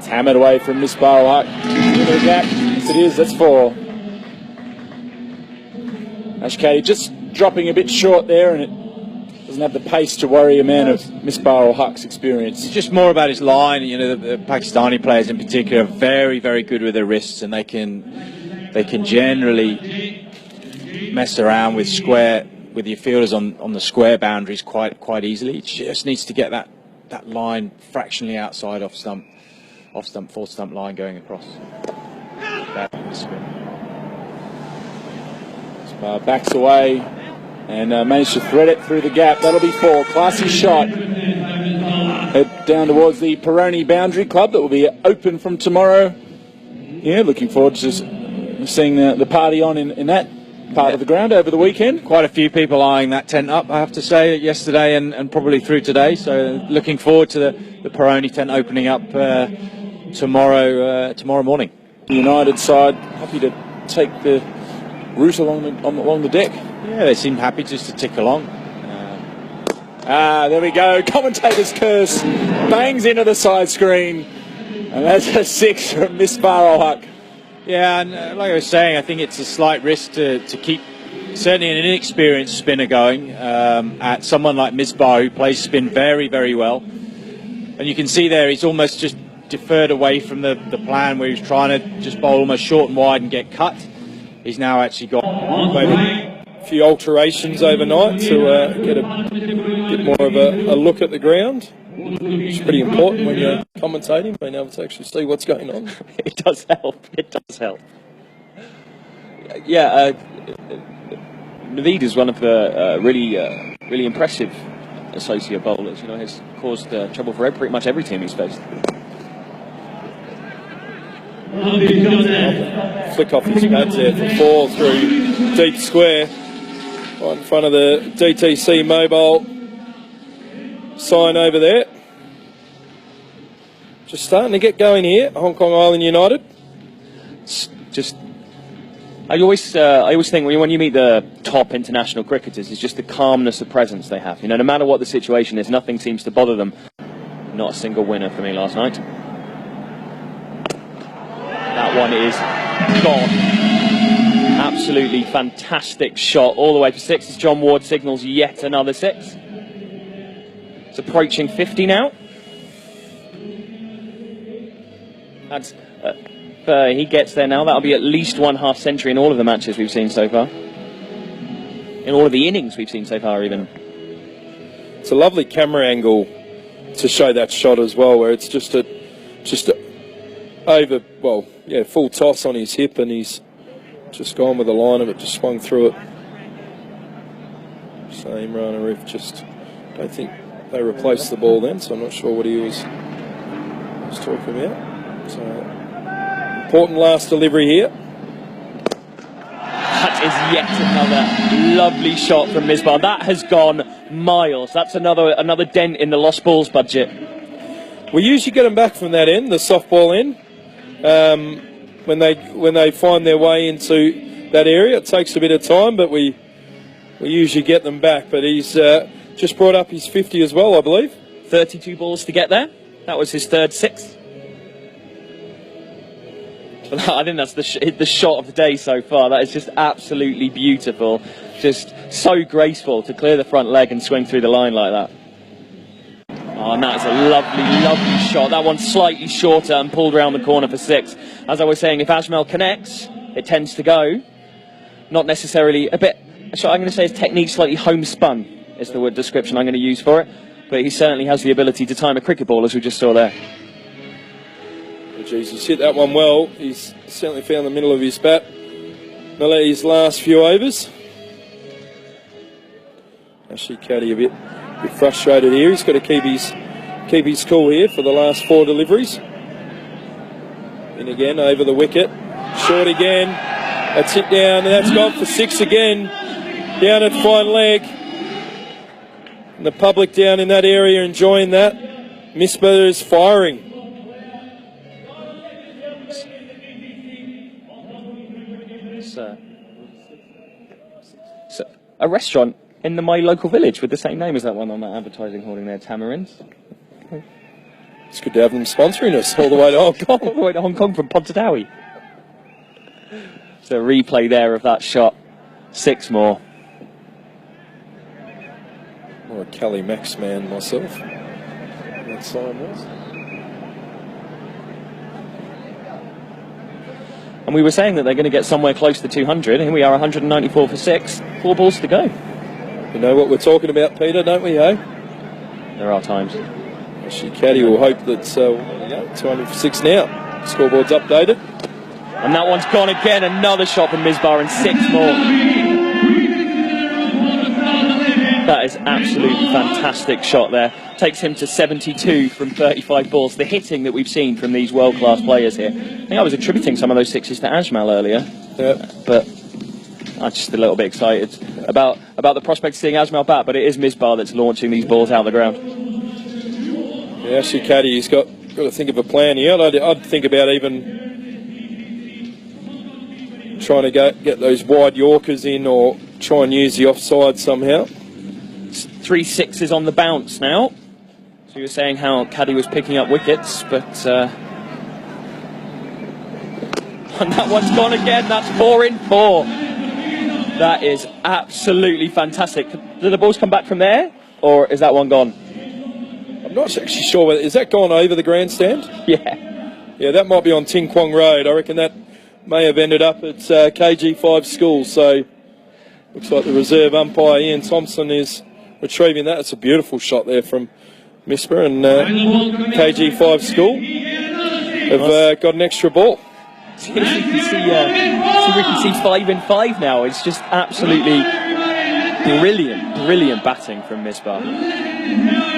It's hammered away from Misbah. Into the gap. Yes, it is. That's 4. Ash Katie just dropping a bit short there, and it doesn't have the pace to worry a man of Misbah Huq's experience. It's just more about his line. You know, the Pakistani players in particular are very, very good with their wrists, and they can generally mess around with your fielders on the square boundaries quite easily. It just needs to get that line fractionally outside off stump, fourth stump line going across. Backs away and managed to thread it through the gap. That'll be 4. Classy shot. Head down towards the Peroni Boundary Club that will be open from tomorrow. Yeah, looking forward to seeing the party on in that part of the ground over the weekend. Quite a few people eyeing that tent up, I have to say, yesterday and probably through today. So looking forward to the Peroni tent opening up tomorrow morning. The United side happy to take the route along the deck. Yeah, they seem happy just to tick along. There we go. Commentator's curse bangs into the side screen, and that's a 6 from Misbah Huq. Yeah, and like I was saying, I think it's a slight risk to keep certainly an inexperienced spinner going at someone like Misbah, who plays spin very, very well. And you can see there he's almost just deferred away from the plan where he was trying to just bowl almost short and wide and get cut. He's now actually got a few alterations overnight to get a bit more of a look at the ground. It's pretty important when you're commentating, being able to actually see what's going on. It does help. It does help. Yeah, Naveed is one of the really impressive associate bowlers. You know, has caused trouble for pretty much every team he's faced. Flick off his pads there for 4 through deep square, right in front of the DTC mobile sign over there. Just starting to get going here, Hong Kong Island United. It's just, I always think when you meet the top international cricketers, it's just the calmness of presence they have. You know, no matter what the situation is, nothing seems to bother them. Not a single winner for me last night. That one is gone. Absolutely fantastic shot all the way to 6 as John Ward signals yet another 6. It's approaching 50 now. That's he gets there now. That'll be at least 1 half century in all of the matches we've seen so far. In all of the innings we've seen so far, even. It's a lovely camera angle to show that shot as well, where it's just a full toss on his hip, and he's just gone with the line of it, just swung through it. So Imran Arif just, don't think they replaced the ball then, so I'm not sure what he was talking about. So important last delivery here. That is yet another lovely shot from Misbah. That has gone miles. That's another dent in the lost balls budget. We usually get them back from that end, the softball end. When they find their way into that area, it takes a bit of time, but we usually get them back. But he's just brought up his 50 as well, I believe. 32 balls to get there. That was his third 6. I think that's the shot of the day so far. That is just absolutely beautiful. Just so graceful to clear the front leg and swing through the line like that. Oh, and that's a lovely, lovely shot. That one's slightly shorter and pulled around the corner for 6. As I was saying, if Azmat connects, it tends to go. Not necessarily a shot I'm going to say his technique slightly homespun is the word description I'm going to use for it. But he certainly has the ability to time a cricket ball, as we just saw there. Oh, geez, he's hit that one well. He's certainly found the middle of his bat. Malee's last few overs. Actually, Caddy a bit frustrated here. He's got to keep his cool here for the last 4 deliveries. In again over the wicket. Short again. That's it down, and that's gone for 6 again. Down at fine leg. And the public down in that area enjoying that. Misbah is firing. So, a restaurant in my local village with the same name as that one on that advertising hoarding there, Tamarinds. It's good to have them sponsoring us all the way to Hong Kong. All the way to Hong Kong from Pontardawe. So a replay there of that shot. 6 more. More a Kelly Max man myself. That sign was. And we were saying that they're going to get somewhere close to 200. Here we are, 194 for 6. 4 balls to go. You know what we're talking about, Peter, don't we, eh? There are times. Actually, Caddy will hope that 200 for 6 now. Scoreboard's updated. And that one's gone again. Another shot from Misbah and 6 more. That is absolutely fantastic shot there. Takes him to 72 from 35 balls. The hitting that we've seen from these world-class players here. I think I was attributing some of those 6s to Azmat earlier. Yeah. But I'm just a little bit excited about the prospect of seeing Azmat bat, but it is Misbah that's launching these balls out of the ground. Yeah, actually, Caddy, he's got to think of a plan here. I'd think about even trying to get those wide Yorkers in or try and use the offside somehow. 3 6s on the bounce now. So you were saying how Caddy was picking up wickets, but and that one's gone again. That's 4 in 4. That is absolutely fantastic. Did the balls come back from there, or is that one gone? I'm not actually sure whether is that gone over the grandstand. Yeah, that might be on Ting Kwong Road. I reckon that may have ended up at KG5 School. So looks like the reserve umpire Ian Thompson is retrieving that. It's a beautiful shot there from Misbah, and KG5 School have got an extra ball. See, we can see 5 in 5 now. It's just absolutely brilliant batting from Misbah.